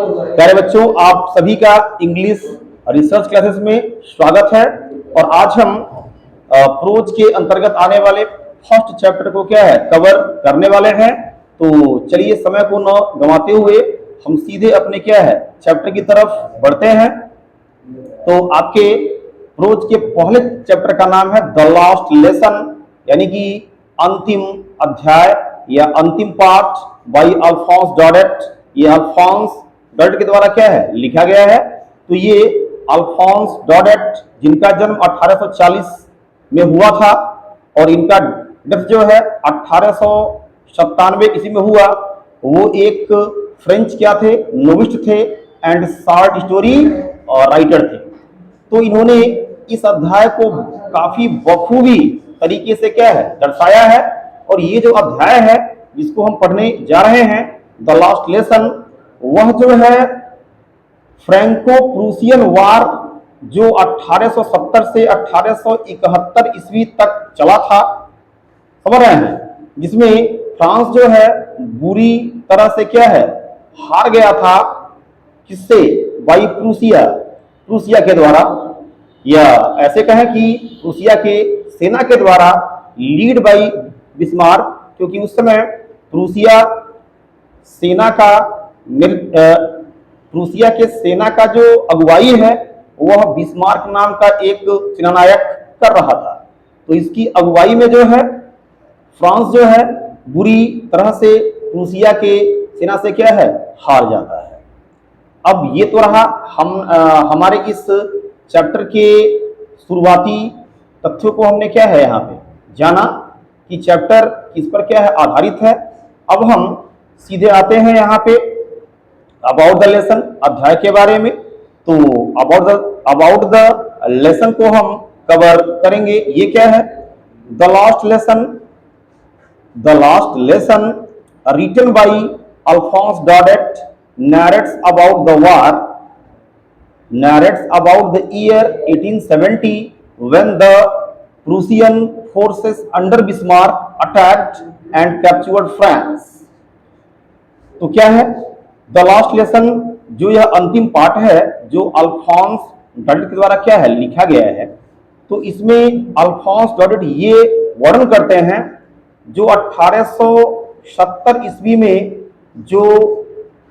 प्यारे बच्चों, आप सभी का इंग्लिश रिसर्च क्लासेस में स्वागत है। और आज हम प्रोज के अंतर्गत आने वाले फर्स्ट चैप्टर को क्या है कवर करने वाले हैं। तो चलिए समय को न गंवाते हुए हम सीधे अपने क्या है चैप्टर की तरफ बढ़ते हैं। तो आपके प्रोज के पहले चैप्टर का नाम है द लास्ट लेसन, यानी कि अंतिम अध्याय या अंतिम पाठ बाई अल्फोंस डॉडेट। ये अल्फोंस डॉडेट के द्वारा क्या है लिखा गया है। तो ये अल्फोंस डॉडेट जिनका जन्म 1840 में हुआ था और इनका डेथ जो है 1897 ईस्वी में हुआ। वो एक फ्रेंच क्या थे, नोविस्ट थे एंड शॉर्ट स्टोरी राइटर थे। तो इन्होंने इस अध्याय को काफी बखूबी तरीके से क्या है दर्शाया है। और ये जो अध्याय है जिसको हम पढ़ने जा रहे हैं द लास्ट लेसन, वह जो है फ्रैंको प्रूसियन वार जो 1870 से 1871 ईस्वी तक चला था, समझ रहे हैं, जिसमें फ्रांस जो है बुरी तरह से क्या है हार गया था। किससे? बाई प्रूसिया के द्वारा, या ऐसे कहें कि प्रूसिया के सेना के द्वारा, लीड बाई बिस्मार्क। क्योंकि उस समय प्रूसिया के सेना का जो अगुवाई है वह बिस्मार्क नाम का एक सेनानायक कर रहा था। तो इसकी अगुवाई में जो है फ्रांस जो है बुरी तरह से प्रूसिया के सेना से क्या है हार जाता है। अब ये तो रहा हमारे इस चैप्टर के शुरुआती तथ्यों को हमने क्या है यहाँ पे जाना कि चैप्टर किस पर क्या है आधारित है। अब हम सीधे आते हैं यहाँ पे अबाउट द लेसन, अध्याय के बारे में। तो अबाउट द लेसन को हम कवर करेंगे। ये क्या है? The last lesson written by Alphonse Daudet narrates about the year 1870 when the Prussian forces under Bismarck attacked and captured France। तो क्या है द लास्ट लेसन? जो यह अंतिम पाठ है जो अल्फोंस डॉडेट के द्वारा क्या है लिखा गया है। तो इसमें अल्फोंस डॉडेट ये वर्णन करते हैं जो 1870 ईस्वी में जो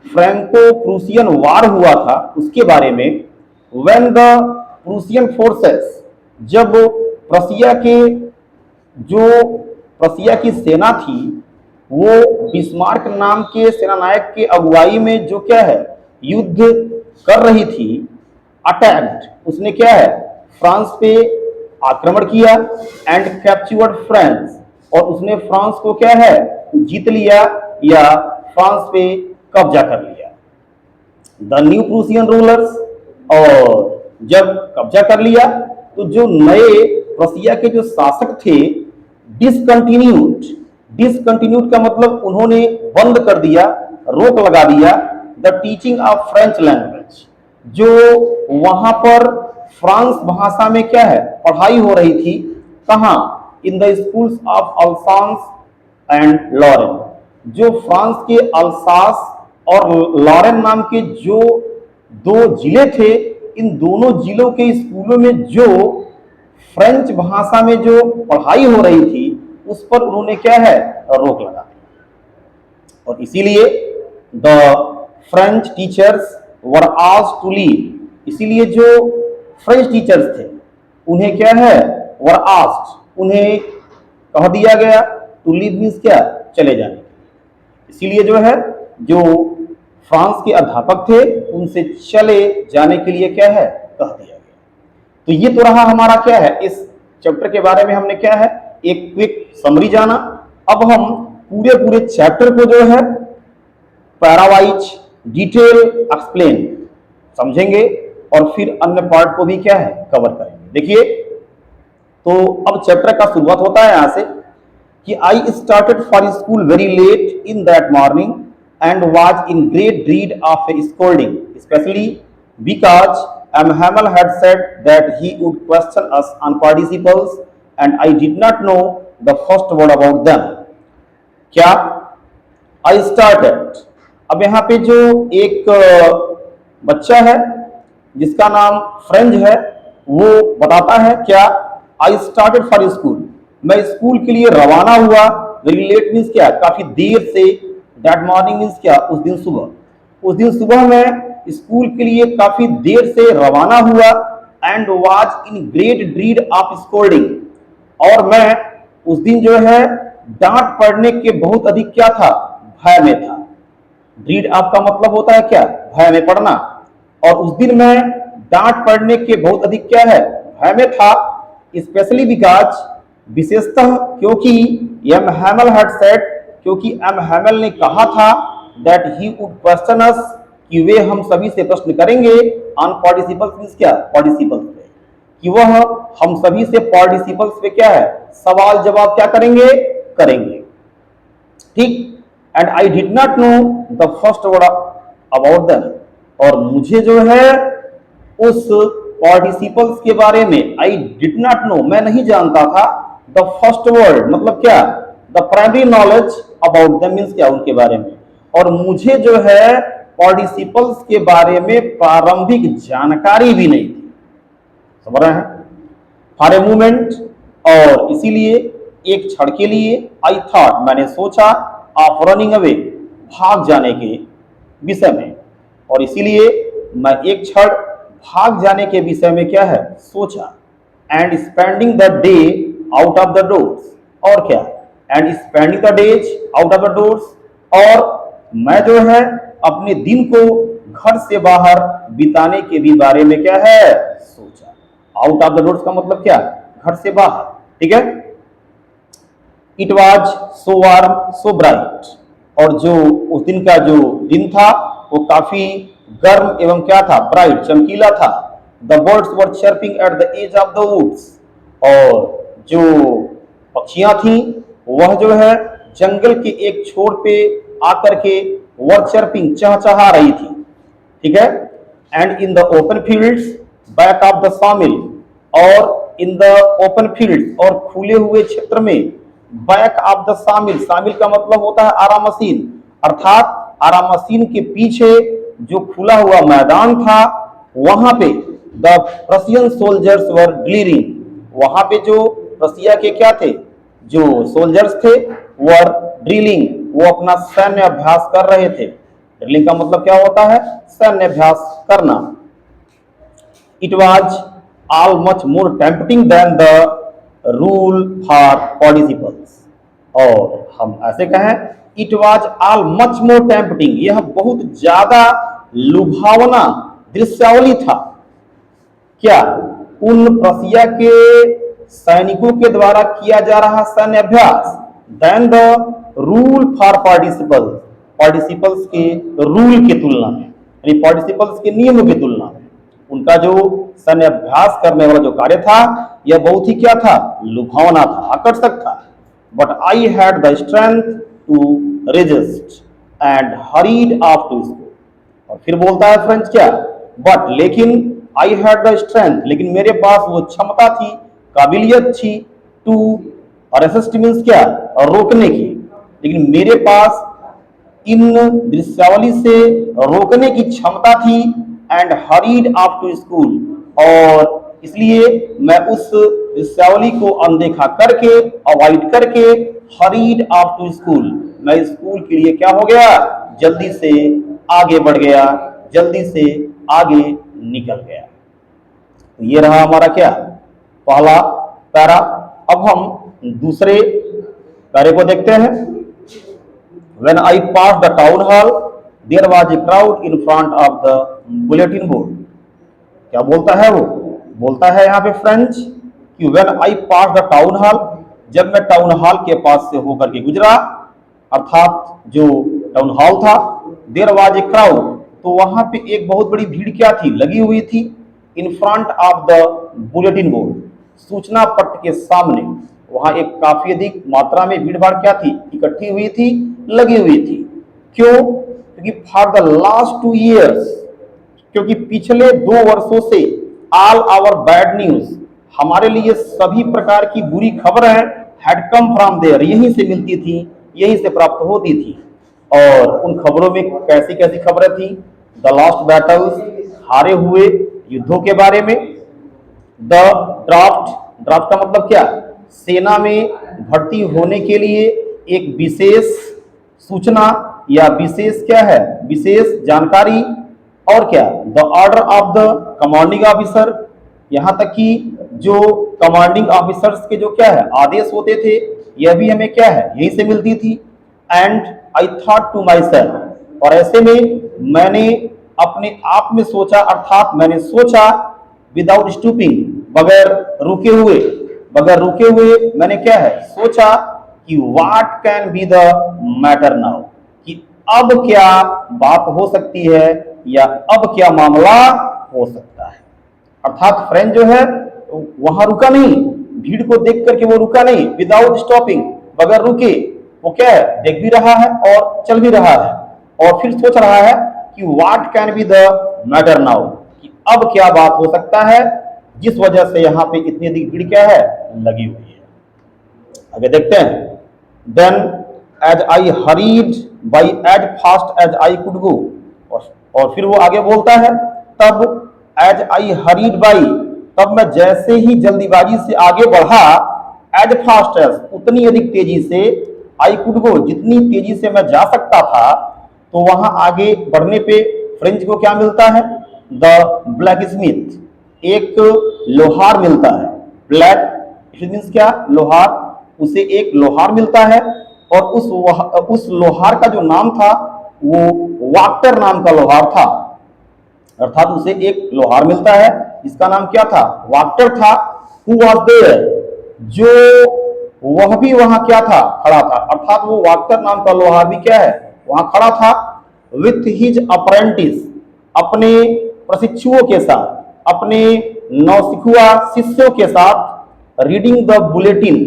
फ्रैंको प्रूसियन वार हुआ था उसके बारे में। व्हेन द प्रूसियन फोर्सेस, जब प्रसिया की सेना थी वो बिस्मार्क नाम के सेनानायक के अगुवाई में जो क्या है युद्ध कर रही थी, अटैक्ड, उसने क्या है फ्रांस पे आक्रमण किया एंड कैप्चर्ड फ्रांस, और उसने फ्रांस को क्या है जीत लिया या फ्रांस पे कब्जा कर लिया। द न्यू प्रूसियन रूलर्स, और जब कब्जा कर लिया तो जो नए प्रसिया के जो शासक थे डिसकंटिन्यूड का मतलब उन्होंने बंद कर दिया, रोक लगा दिया the teaching of French language. जो वहां पर फ्रांस भाषा में क्या है पढ़ाई हो रही थी, कहां? In the schools of Alsace and Lorraine. जो फ्रांस के अल्सास और लॉरेन नाम के जो दो जिले थे, इन दोनों जिलों के स्कूलों में जो फ्रेंच भाषा में जो पढ़ाई हो रही थी उस पर उन्होंने क्या है रोक लगा दिया। और इसीलिए the French teachers were asked to leave. इसीलिए जो फ्रेंच टीचर्स थे उन्हें क्या है वर आस्क्ड, उन्हें कह दिया गया टू लीव मीन्स क्या चले जाने। इसीलिए जो है जो फ्रांस के अध्यापक थे उनसे चले जाने के लिए क्या है कह दिया गया। तो ये तो रहा हमारा क्या है इस चैप्टर के बारे में हमने क्या है एक क्विक समरी जाना। अब हम पूरे चैप्टर को जो है पैरावाइज डिटेल एक्सप्लेन समझेंगे और फिर अन्य पार्ट को भी क्या है कवर करेंगे। देखिए, तो अब चैप्टर का शुरुआत होता है यहां से कि I started for school very late in that morning and was in great dread of a scolding, especially because Hamel had said that he would question us on participles and I did not know the first word about them। क्या? I started, अब यहाँ पे जो एक बच्चा है जिसका नाम फ्रेंच है, वो बताता है क्या, आई स्टार्टेड फॉर स्कूल, मैं स्कूल के लिए रवाना हुआ। वेरी लेट मीन्स क्या, काफी देर से। दैट मॉर्निंग मीन्स क्या, उस दिन सुबह। उस दिन सुबह मैं स्कूल के लिए काफी देर से रवाना हुआ। And was in great dread of scolding, और मैं उस दिन जो है डांट पड़ने के बहुत अधिक क्या था, भय में था। ड्रीड आपका मतलब होता है क्या, भय में पड़ना। और उस दिन मैं डांट पड़ने के बहुत अधिक क्या है, भय में था। स्पेशली बिकॉज, विशेषतः क्योंकि, एम हैमल हैड सेड, क्योंकि एम हैमल ने कहा था, दैट ही वुड क्वेश्चन अस, कि वे हम सभी से प्रश्न करेंगे, ऑन पार्टिसिपल्स मींस क्या, पार्टिसिपल्स पे, कि वह हम सभी से पार्टिसिपल्स पे क्या है, सवाल जवाब क्या करेंगे, करेंगे। ठीक। And I did not know the first word about them, और मुझे जो है उस पार्टिसिपल्स के बारे में, आई डिड नॉट नो, मैं नहीं जानता था, द फर्स्ट वर्ड मतलब क्या, the primary knowledge about them means क्या, उनके बारे में। और मुझे जो है पार्टिसिपल्स के बारे में प्रारंभिक जानकारी भी नहीं थी। समझ रहे हैं, फॉर ए मोमेंट, और इसीलिए एक क्षण के लिए, आई थॉट मैंने सोचा, ऑफ रनिंग अवे, भाग जाने के विषय में, और इसीलिए मैं एक क्षण भाग जाने के विषय में क्या है, सोचा। And spending the day out of the doors, और क्या, and spending the days out of the doors, और मैं जो है अपने दिन को घर से बाहर बिताने के भी बारे में क्या है, सोचा। आउट ऑफ द डोर्स का मतलब क्या, घर से बाहर। ठीक है। It was so warm so bright, और जो उस दिन का जो दिन था वो काफी गर्म एवं क्या था, ब्राइट, चमकीला था। The birds were chirping at the edge of the woods, और जो पक्षियां थी वह जो है जंगल के एक छोर पे आकर के वर चर्पिंग, चहचहा रही थी। ठीक है। And in the open fields back of the सामिल, और इन द ओपन फील्ड, और खुले हुए क्षेत्र में, बैक ऑफ द सामिल, सामिल का मतलब होता है आरा मशीन, अर्थात आरा मशीन के पीछे जो खुला हुआ मैदान था, वहां पे the Russian soldiers were drilling, वहां पे जो रसिया के क्या थे, जो सोल्जर्स थे, वर ड्रिलिंग, वो अपना सैन्य अभ्यास कर रहे थे। ड्रिलिंग का मतलब क्या होता है, सैन्य अभ्यास करना। It was all much more tempting than the rule for participles, और हम ऐसे कहें, it was all much more tempting, यह बहुत ज्यादा लुभावना दृश्यावली था। क्या, उन प्रसिया के सैनिकों के द्वारा किया जा रहा सैन्य अभ्यास, than the rule for participles, participles के रूल के तुलना में, यानी पार्टिसिपल्स के नियमों की तुलना में उनका जो सैन्य अभ्यास करने वाला जो कार्य था, यह बहुत ही क्या था, लुभावना था, आकर्षक था। But I had the strength to resist and hurried off to school, और फिर बोलता है फ्रेंच क्या, बट लेकिन, आई हैड द स्ट्रेंथ, लेकिन मेरे पास वो क्षमता थी, काबिलियत थी, टू रेसिस्ट मीन्स क्या, रोकने की, लेकिन मेरे पास इन दृश्यावली से रोकने की क्षमता थी। And hurried off to school, और इसलिए मैं उस दृश्यावली को अनदेखा करके, अवॉइड करके, हरीड ऑफ टू स्कूल, मैं स्कूल के लिए क्या हो गया, जल्दी से आगे बढ़ गया, जल्दी से आगे निकल गया। तो ये रहा हमारा क्या, पहला पैरा। अब हम दूसरे पैरे को देखते हैं। When I passed the town hall, there was a crowd in front of the bulletin board. क्या बोलता है वो, बोलता है यहाँ पे फ्रेंच कि when I passed the town hall, जब मैं टाउन हॉल के पास से होकर के गुजरा, अर्थात जो टाउन हॉल था, there was a crowd, तो वहां पे एक बहुत बड़ी भीड़ क्या थी, लगी हुई थी, in front of the bulletin board, सूचना पट्ट के सामने, वहां एक काफी अधिक मात्रा में भीड़ भाड़ क्या थी, इकट्ठी हुई थी, लगी हुई थी। क्यों, क्योंकि फॉर द लास्ट 2 years, क्योंकि पिछले 2 वर्षों से, ऑल आवर बैड न्यूज, हमारे लिए सभी प्रकार की बुरी खबरें, हैड कम फ्रॉम देयर, यहीं से मिलती थी, यहीं से प्राप्त होती थी। और उन खबरों में कैसी कैसी खबरें थी? द लॉस्ट बैटल्स, हारे हुए युद्धों के बारे में। द ड्राफ्ट, ड्राफ्ट का मतलब क्या? सेना में भर्ती होने के लिए एक विशेष सूचना या विशेष क्या है, विशेष जानकारी। और क्या? The order of the commanding officer, यहां तक कि जो कमांडिंग ऑफिसर्स के जो क्या है आदेश होते थे, यह भी हमें क्या है यहीं से मिलती थी। And I thought to myself, और ऐसे में मैंने अपने आप में सोचा, अर्थात मैंने सोचा विदाउट स्टूपिंग, बगैर रुके हुए मैंने क्या है सोचा कि what can be the matter now, कि अब क्या बात हो सकती है या अब क्या मामला हो सकता है। अर्थात फ्रेंच जो है वहां रुका नहीं, भीड़ को देख करके वो रुका नहीं, विदाउट स्टॉपिंग, बगैर रुके वो क्या है देख भी रहा है और चल भी रहा है, और फिर सोच रहा है कि what can be the matter now, कि अब क्या बात हो सकता है जिस वजह से यहाँ पे इतनी अधिक भीड़ क्या है लगी हुई है। आगे देखते हैं। Then as I hurried by as fast as I could go, और फिर वो आगे बोलता है तब एज आई हरीड बाई, तब मैं जैसे ही जल्दीबाजी से आगे बढ़ा, एज फास्ट एज उतनी अधिक तेजी से, आई कुड गो जितनी तेजी से मैं जा सकता था, तो वहां आगे बढ़ने पे फ्रेंच को क्या मिलता है? द ब्लैक स्मिथ, एक लोहार मिलता है। ब्लैक मीन्स क्या? लोहार, उसे एक लोहार मिलता है, और उस लोहार का जो नाम था वो वाक्टर नाम का लोहार था। अर्थात उसे एक लोहार मिलता है, इसका नाम क्या था? वाक्टर था। हु वाज देयर, जो वह भी वहां क्या था खड़ा था, अर्थात वो वाक्टर नाम का लोहार भी क्या है वहां खड़ा था। विथ हिज अप्रेंटिस, अपने प्रशिक्षुओं के साथ, अपने नौसिखुआ शिष्यों के साथ, रीडिंग द बुलेटिन,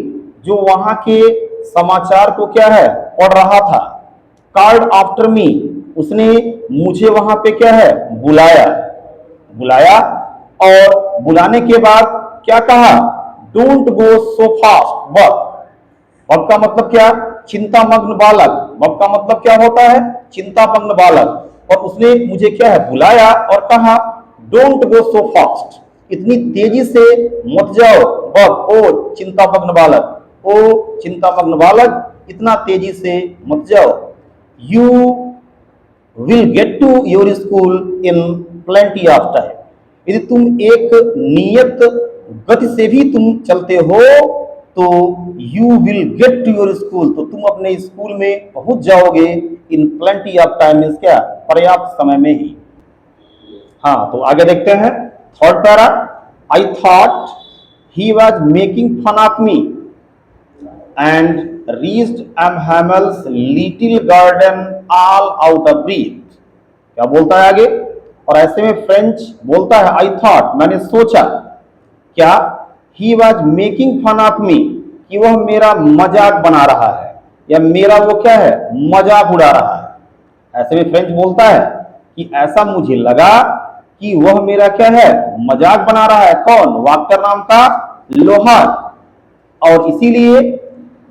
जो वहां के समाचार को क्या है पढ़ रहा था। कॉल्ड आफ्टर मी, उसने मुझे वहां पे क्या है बुलाया, और बुलाने के बाद क्या कहा? डोंट गो सो फास्ट वब का मतलब क्या? चिंतामग्न बालक। वब का मतलब क्या होता है? चिंतामग्न बालक। और उसने मुझे क्या है बुलाया और कहा डोंट गो सो फास्ट, इतनी तेजी से मत जाओ। वब, ओ चिंतामग्न बालक, ओ चिंतामग्न बालक, इतना तेजी से मत जाओ। You will get to your school in plenty of time, यदि तुम एक नियत गति से भी तुम चलते हो तो you will get to your school, तो तुम अपने स्कूल में पहुंच जाओगे। In plenty of time means क्या? पर्याप्त समय में ही। हाँ, तो आगे देखते हैं third para. I thought he was making fun of me and reached M Hamel's little garden all out of breath. क्या बोलता है आगे? और ऐसे में फ्रेंच बोलता है आई थॉट, मैंने सोचा। क्या? He was making fun of me, कि वह मेरा मजाक बना रहा है या मेरा वो क्या है मजाक उड़ा रहा है। ऐसे में फ्रेंच बोलता है कि ऐसा मुझे लगा कि वह मेरा क्या है मजाक बना रहा है। कौन? वाक्टर नाम का लोहार। और इसीलिए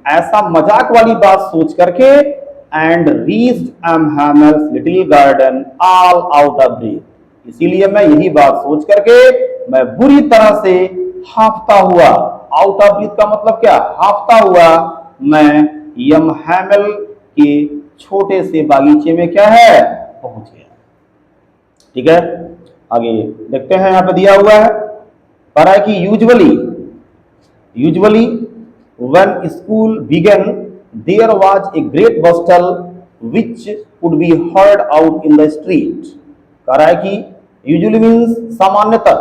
ऐसा मजाक वाली बात सोच करके and reached M Hamel's little garden all out of breath, इसीलिए मैं यही बात सोच करके मैं बुरी तरह से हांफता हुआ, आउट ऑफ ब्रीथ का मतलब क्या? हांफता हुआ मैं यमहैमल के छोटे से बागीचे में क्या है पहुंच गया। ठीक है, आगे देखते हैं। यहां पे दिया हुआ है कह रहा है कि usually when school began there was a great bustle which could be heard out in the street। कह रहा है कि यूजुअली मीन्स सामान्यतः,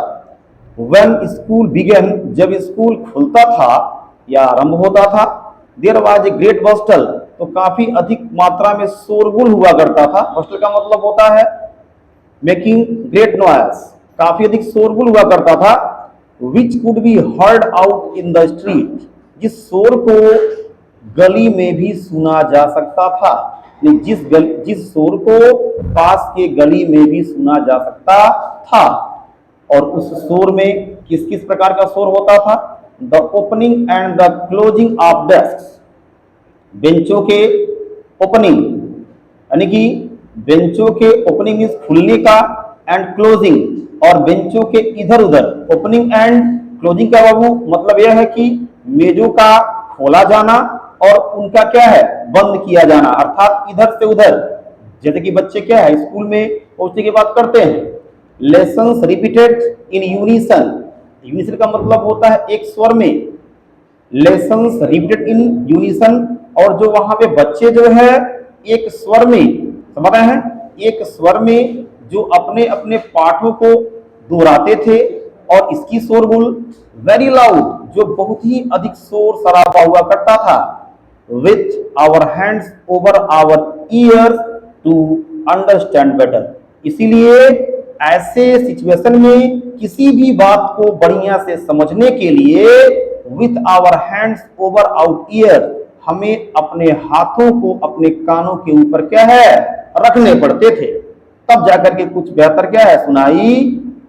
when school began जब स्कूल खुलता था या आरंभ होता था, there was a great bustle तो काफी अधिक मात्रा में शोरगुल हुआ करता था। bustle का मतलब होता है मेकिंग ग्रेट नॉइज, काफी अधिक शोरगुल हुआ करता था। which could be heard out in the street, जिस शोर को गली में भी सुना जा सकता था, जिस शोर को पास के गली में भी सुना जा सकता था। और उस शोर में किस किस प्रकार का शोर होता था? The opening and the closing of desk, बेंचों के ओपनिंग यानी कि बेंचों के ओपनिंग मीन्स खुलने का एंड क्लोजिंग, और बेंचों के इधर उधर ओपनिंग एंड क्लोजिंग का बाबू मतलब यह है कि मेजों का खोला जाना और उनका क्या है बंद किया जाना, अर्थात इधर से उधर। जैसे कि बच्चे क्या है स्कूल में पहुंचने के बाद करते हैं, lessons repeated in unison. Unison का मतलब होता है एक स्वर में, लेसन्स रिपीटेड इन यूनिसन, और जो वहां पे बच्चे जो है एक स्वर में, समझ रहे हैं, एक स्वर में जो अपने अपने पाठों को दोहराते थे, और इसकी शोरगुल वेरी लाउड, जो बहुत ही अधिक शोर शराबा हुआ करता था, with our hands over our ears to understand better. इसीलिए ऐसे सिचुएशन में किसी भी बात को बढ़िया से समझने के लिए with our hands over our ear, हमें अपने हाथों को अपने कानों के ऊपर क्या है रखने पड़ते थे, तब जाकर के कुछ बेहतर क्या है सुनाई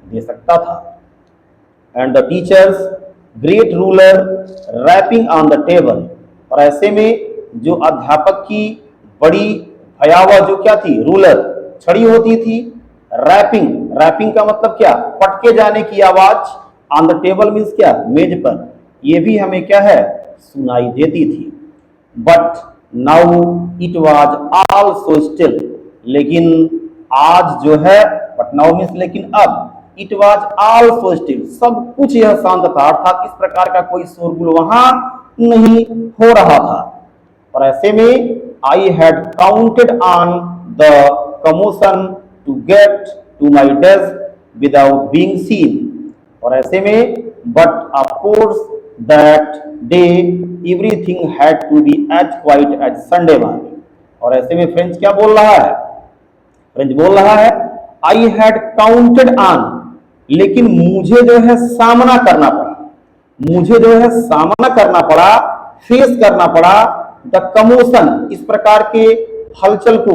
दे सकता था। And the teacher's great ruler rapping on the table, और ऐसे में जो अध्यापक की बड़ी भयावह जो क्या थी रूलर छड़ी होती थी, रैपिंग, रैपिंग का मतलब क्या पटके जाने की आवाज, ऑन द टेबल मीन्स क्या मेज पर, ये भी हमें क्या है सुनाई देती थी। But now it was also still, लेकिन आज जो है, बट नाउ मीन्स लेकिन अब, इट वॉज ऑल्सो स्टिल, सब कुछ यह शांत था, अर्थात इस प्रकार का कोई शोरगुल वहां नहीं हो रहा था। और ऐसे में I had counted on the commotion to get to my desk without being seen, और ऐसे में but of course that day everything had to be as quiet as Sunday morning. और ऐसे में फ्रेंच क्या बोल रहा है, फ्रेंच बोल रहा है आई हैड काउंटेड ऑन, लेकिन मुझे जो है सामना करना पड़ा, मुझे जो है सामना करना पड़ा, फेस करना पड़ा द कमोशन, इस प्रकार के हलचल को।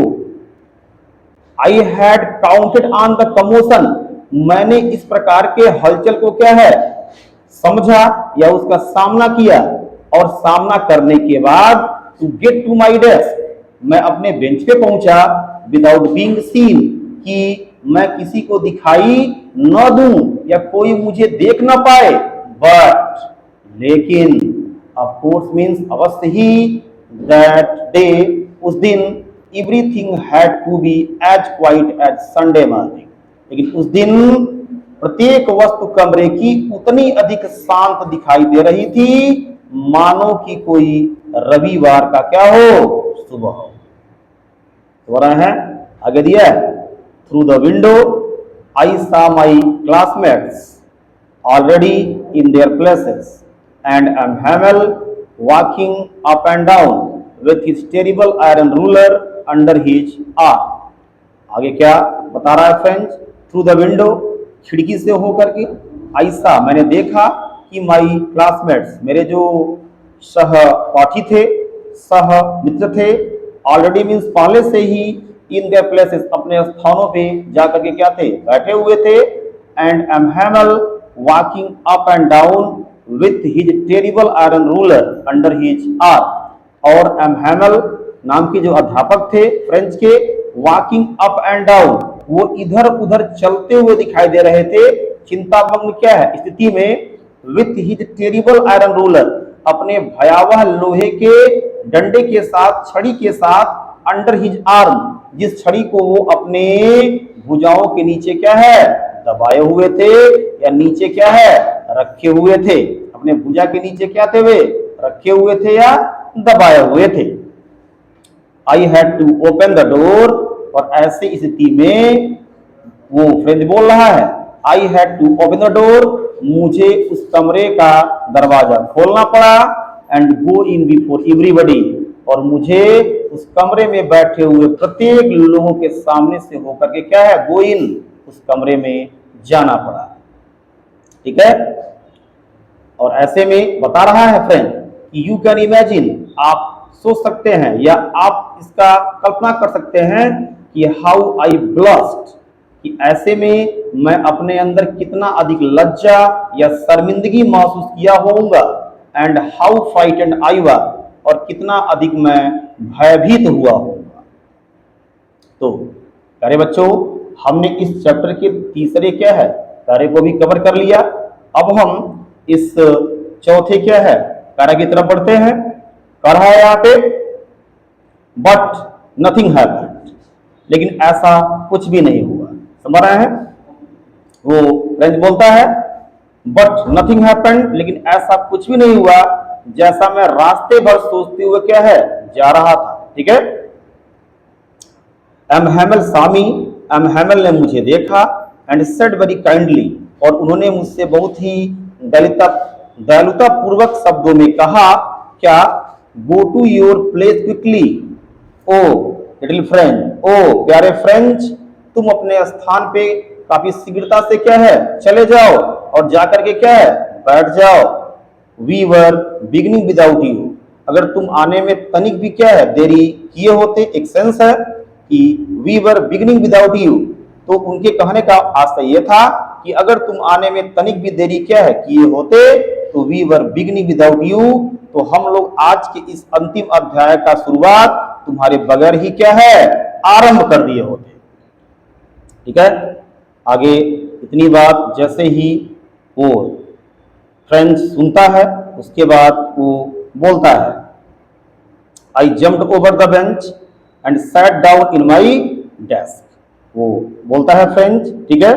आई had counted on the commotion, मैंने इस प्रकार के हलचल को क्या है समझा या उसका सामना किया, और सामना करने के बाद to get to my desk, मैं अपने बेंच पे पहुंचा विदाउट बीइंग सीन, कि मैं किसी को दिखाई न दूं या कोई मुझे देख ना पाए, बट लेकिन ऑफ कोर्स मीन्स अवश्य ही, दैट डे उस दिन, everything had to be as quiet as Sunday morning, लेकिन उस दिन प्रत्येक वस्तु कमरे की उतनी अधिक शांत दिखाई दे रही थी मानो कि कोई रविवार का क्या हो सुबह हो। तो रहे हैं आगे दिया है, through the window I saw my classmates already in their places and Hamel walking up and down with his terrible iron ruler under his arm। आगे क्या बता रहा है फ्रेंड्स, थ्रू द विंडो, खिड़की से होकर के, आई saw मैंने देखा, कि माई क्लासमेट्स मेरे जो सहपाठी थे, सह मित्र थे, ऑलरेडी मीन्स पहले से ही, इन देयर प्लेसेस अपने स्थानों पे जाकर के क्या थे बैठे हुए थे, and M Hamel walking up and down with his terrible iron ruler under his arm, और एमहैमल नाम के जो अध्यापक थे फ्रेंच के, वॉकिंग अप एंड डाउन, वो इधर उधर चलते हुए दिखाई दे रहे थे चिंतामग्न क्या है स्थिति में, with his terrible iron ruler, अपने भयावह लोहे के डंडे के साथ, छड़ी के साथ, अंडर हिज आर्म, जिस छड़ी को वो अपने भुजाओं के नीचे क्या है दबाए हुए थे, या नीचे क्या है रखे हुए थे, अपने भुजा के नीचे क्या थे वे रखे हुए थे या दबाए हुए थे। I had to open the door, और ऐसे स्थिति में वो फ्रेंच बोल रहा है, I had to open the door, मुझे उस कमरे का दरवाजा खोलना पड़ा, and go in before everybody, और मुझे उस कमरे में बैठे हुए प्रत्येक लोगों के सामने से होकर के क्या है गो इन, उस कमरे में जाना पड़ा। ठीक है, और ऐसे में बता रहा है फ्रेंड कि यू कैन इमेजिन, आप सोच सकते हैं या आप इसका कल्पना कर सकते हैं कि हाउ आई ब्लस्ट, कि ऐसे में मैं अपने अंदर कितना अधिक लज्जा या शर्मिंदगी महसूस किया होऊंगा, and how frightened I was, और कितना अधिक मैं भयभीत हुआ होऊंगा। तो प्यारे बच्चों, हमने इस चैप्टर के तीसरे क्या है कार्य को भी कवर कर लिया। अब हम इस चौथे क्या है कार्य की तरफ बढ़ते हैं। कह रहा है यहाँ पे बट नथिंग हैपेंड, लेकिन ऐसा कुछ भी नहीं हुआ। समझ रहे हैं? वो फ्रेंच बोलता है बट नथिंग हैपेंड, लेकिन ऐसा कुछ भी नहीं हुआ जैसा मैं रास्ते भर सोचते हुए क्या है जा रहा था। ठीक है। एम हैमल सामी, एम हैमल ने मुझे देखा एंड सेड वेरी काइंडली, और उन्होंने मुझसे बहुत ही दयालुता पूर्वक शब्दों में कहा, क्या? Go to your place quickly O little French, ओ प्यारे फ्रेंच, तुम अपने स्थान पे काफी शीघ्रता से क्या है चले जाओ और जाकर के क्या है बैठ जाओ। We were beginning without you, अगर तुम आने में तनिक भी क्या है देरी किए होते, एक सेंस है कि we were beginning without you, तो उनके कहने का आशय यह था कि अगर तुम आने में तनिक भी देरी क्या है किए होते तो we were beginning without you, तो हम लोग आज के इस अंतिम अध्याय का शुरुआत तुम्हारे बगैर ही क्या है आरंभ कर दिए होते। ठीक है। आगे इतनी बात जैसे ही वो फ्रेंच सुनता है उसके बाद वो बोलता है, आई jumped over the bench and sat down in my desk. वो बोलता है फ्रेंच, ठीक है,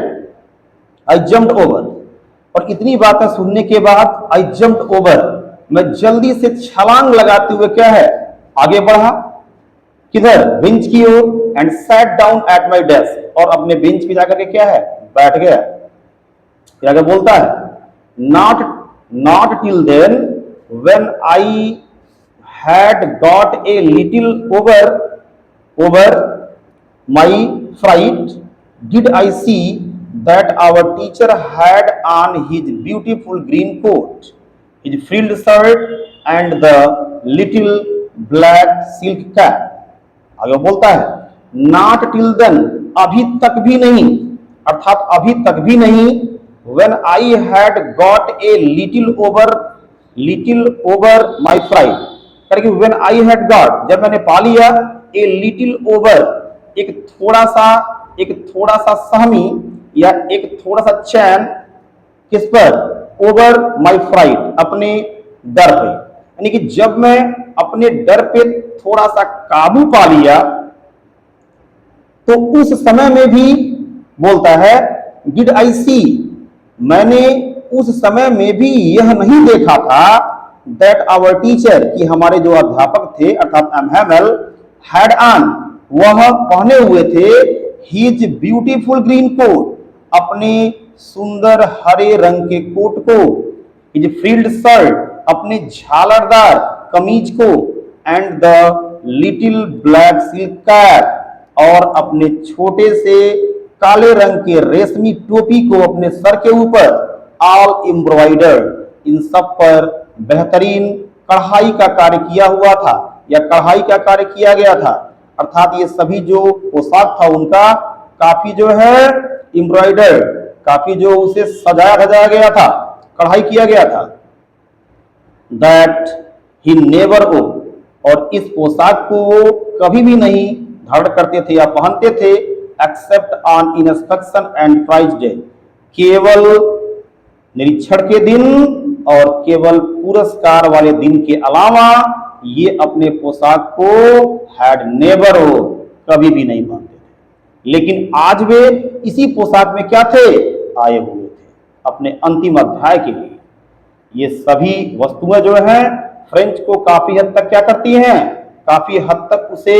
आई जम्प्ड ओवर, और इतनी बातें सुनने के बाद आई जम्प्ड ओवर, मैं जल्दी से छलांग लगाते हुए क्या है आगे बढ़ा, किधर? बेंच की ओर, and sat down at my desk, और अपने बेंच पे जाकर के क्या है बैठ गया। फिर आगे बोलता है, not till then when I had got a little over my fright did I see that our teacher had on his beautiful green coat, his frilled shirt and the little black silk cap. आगे बोलता है, not till then, अभी तक भी नहीं, अर्थात अभी तक भी नहीं, when I had got a little over my pride, करके व्हेन आई हैड गॉट, जब मैंने पा लिया, ए लिटिल ओवर, एक थोड़ा सा सहमी या एक थोड़ा सा चैन, किस पर? ओवर माई फ्राइट, अपने डर पे, यानी कि जब मैं अपने डर पे थोड़ा सा काबू पा लिया तो उस समय में भी बोलता है, डिड आई सी, मैंने उस समय में भी यह नहीं देखा था, दैट आवर टीचर, कि हमारे जो अध्यापक थे अर्थात एम हैमल, हैड ऑन, वह पहने हुए थे, हिज ब्यूटीफुल ग्रीन कोट, अपने सुंदर हरे रंग के कोट को, हिज फ्रिल्ड शर्ट, अपने झालरदार कमीज को, and the little black silk cap, और अपने छोटे से काले रंग के रेशमी टोपी को अपने सर के ऊपर, ऑल एम्ब्रॉयडर्ड, इन सब पर बेहतरीन कढ़ाई का कार्य किया हुआ था या कढ़ाई का कार्य किया गया था, अर्थात ये सभी जो पोशाक था उनका काफी जो है एम्ब्रॉयडर्ड, काफी जो उसे सजाया धजाया गया था, कढ़ाई किया गया था। दैट ही नेवर ओ, और इस पोशाक को वो कभी भी नहीं धारण करते थे या पहनते थे, except on inspection and prize day, केवल निरीक्षण के दिन और केवल पुरस्कार वाले दिन के अलावा ये अपने पोशाक को हैड नेवर हो, कभी भी नहीं पहनते थे। लेकिन आज वे इसी पोशाक में क्या थे आए हुए थे अपने अंतिम अध्याय के लिए। ये सभी वस्तुएं जो हैं फ्रेंच को काफी हद तक क्या करती हैं, काफी हद तक उसे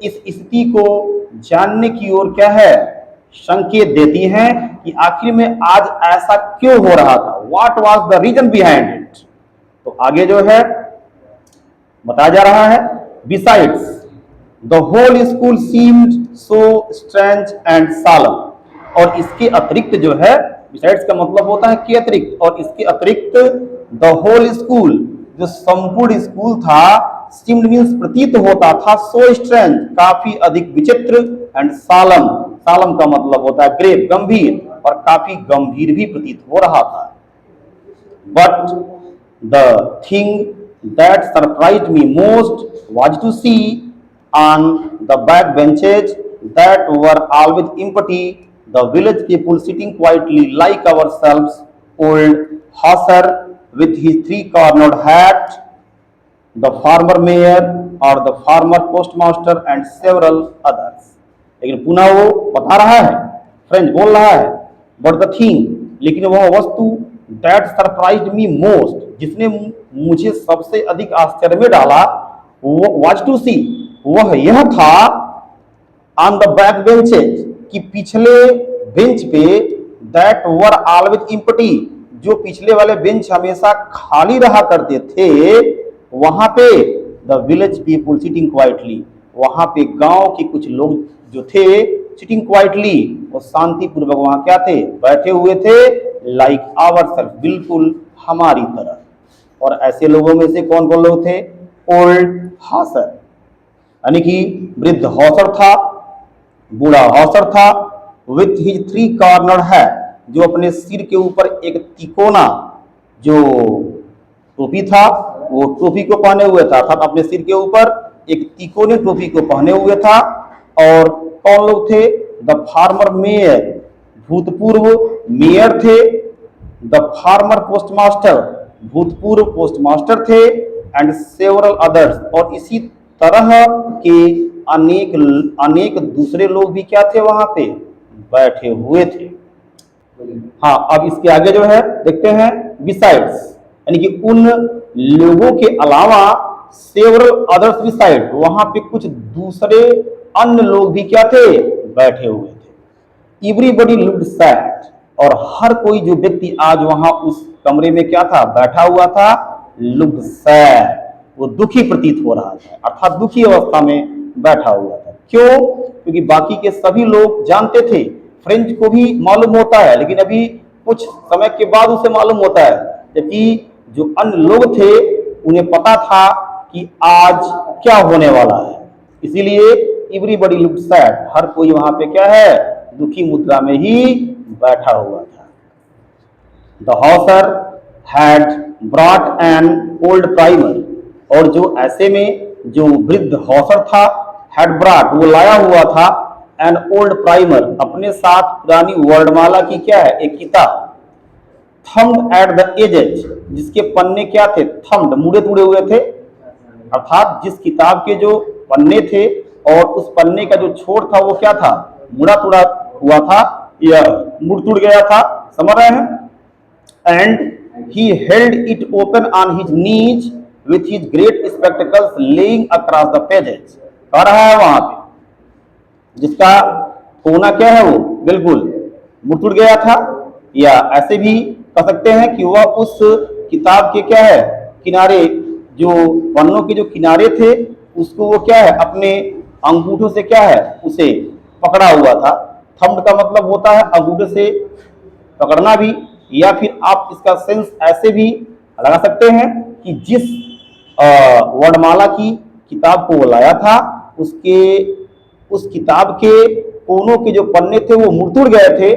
इस स्थिति को जानने की ओर क्या है संकेत देती हैं कि आखिर में आज ऐसा क्यों हो रहा था, what was the reason behind it. तो आगे जो है बताया जा रहा है, besides the whole school seemed so strange and solemn, और इसके अतिरिक्त जो है, बिसाइड्स का मतलब होता है कि अतिरिक्त, और इसके अतिरिक्त द होल स्कूल, जो संपूर्ण स्कूल था, सीम्ड मीन्स प्रतीत होता था, सो स्ट्रेंज काफी अधिक विचित्र, एंड सालम, सालम का मतलब होता है ग्रेव गंभीर, और काफी गंभीर भी प्रतीत हो रहा था। But the thing that surprised me most was to see on the back benches that were always empty, the village people sitting quietly like ourselves, old Hauser with his three-cornered hat, the farmer mayor or the farmer postmaster and several others. लेकिन पुनः वो बता रहा है, French बोल रहा है, but the thing, लेकिन वह वस्तु दैट सरप्राइज्ड मी मोस्ट, जिसने मुझे सबसे अधिक आश्चर्य में डाला, वो वाज टू सी, वह यह था ऑन द बैक बेंचेज, कि पिछले बेंच पे, दैट वर ऑलवेज एम्प्टी, जो पिछले वाले बेंच हमेशा खाली रहा करते थे, वहां पे the village people sitting quietly, वहां पे गांव के कुछ लोग जो थे सिटिंग क्वाइटली, वो शांति पूर्वक वहां क्या थे, बैठे हुए थे, लाइक आवर सेल्फ, बिल्कुल हमारी तरह। और ऐसे लोगों में से कौन कौन लोग थे, ओल्ड हॉसर, यानी कि वृद्ध हॉसर था, बूढ़ा हॉसर था, विथ हिज थ्री कॉर्नर है, जो अपने सिर के ऊपर एक तिकोना जो टोपी था, वो टोपी को पहने हुए था, अर्थात अपने सिर के ऊपर एक तिकोने टोपी को पहने हुए था। और कौन लोग थे, द फार्मर मेयर, भूतपूर्व मेयर थे, द फार्मर पोस्टमास्टर, भूतपूर्व पोस्टमास्टर थे, एंड सेवरल अदर्स, और इसी तरह के अनेक दूसरे लोग भी क्या थे, वहां पे बैठे हुए थे। हाँ, अब इसके आगे जो है देखते हैं, बिसाइड्स, यानी कि उन लोगों के अलावा, सेवरल अदर्स बिसाइड, वहां पे कुछ दूसरे अन्य लोग भी क्या थे, बैठे हुए थे। एवरीबडी लुक्ड सैड, और हर कोई जो व्यक्ति आज वहां उस कमरे में क्या था, बैठा हुआ था, लुक्ड सैड, वो दुखी प्रतीत हो रहा था, अर्थात दुखी अवस्था में बैठा हुआ था। क्यों? क्योंकि बाकी के सभी लोग जानते थे, फ्रेंच को भी मालूम होता है, लेकिन अभी कुछ समय के बाद उसे मालूम होता है, जबकि जो अन्य लोग थे उन्हें पता था कि आज क्या होने वाला है। इसीलिए एवरीबडी लुक्ड सैड, हर कोई वहां पे क्या है, दुखी मुद्रा में ही बैठा हुआ था। The Hauser had brought an old primer, और जो ऐसे में जो वृद्ध हॉसर था, हैड ब्रॉट, वो लाया हुआ था, एन ओल्ड प्राइमर, अपने साथ पुरानी वर्णमाला की क्या है, एक किताब, थम्ड एट द एजेज, जिसके पन्ने क्या थे, थम्ड, मुड़े तुड़े हुए थे, अर्थात जिस किताब के जो पन्ने थे और उस पन्ने का जो छोर था वो क्या था, मुड़ा तुड़ा हुआ था या मुड़ तुड़ गया था, समझ रहे हैं। And he held it open on his knees with his great spectacles laying across the pages, कह रहा है वहां पे जिसका कोना क्या है, वो बिल्कुल मुड़ तुड़ गया था, या ऐसे भी कह सकते हैं कि वह उस किताब के क्या है, किनारे, जो पन्नों के जो किनारे थे उसको वो क्या है, अपने अंगूठों से क्या है, उसे पकड़ा हुआ था। थंब का मतलब होता है अंगूठे से पकड़ना भी, या फिर आप इसका सेंस ऐसे भी लगा सकते हैं कि जिस वर्णमाला की किताब को वो लाया था, उस किताब के कोनों के जो पन्ने थे वो मुड़तुड़ गए थे,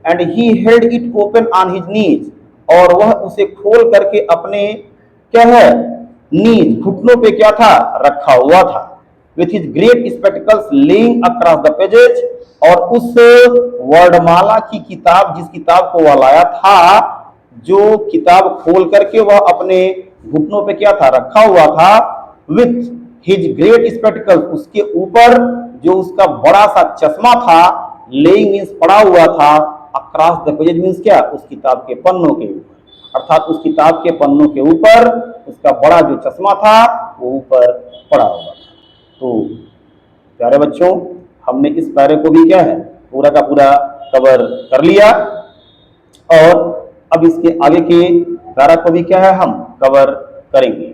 and he held it open on his knees, और वह उसे खोल करके अपने क्या है, नीज, घुटनों पे क्या था, रखा हुआ था, with his great spectacles laying across the pages, और उस वर्णमाला की किताब, जिस किताब को वह लाया था, जो किताब खोल करके वह अपने घुटनों पे क्या था, रखा हुआ था, विथ हिज ग्रेट स्पेक्टिकल्स, उसके ऊपर जो उसका बड़ा सा चश्मा था, लेइंग मीन्स पड़ा हुआ था, अक्रॉस द पेजेज मीन्स क्या, उस किताब के पन्नों के ऊपर, अर्थात उस किताब के पन्नों के ऊपर उसका बड़ा जो चश्मा था वो ऊपर पड़ा हुआ था। तो प्यारे बच्चों, हमने इस पैरे को भी क्या है, पूरा का पूरा कवर कर लिया, और अब इसके आगे के पैरा को भी क्या है, हम कवर करेंगे।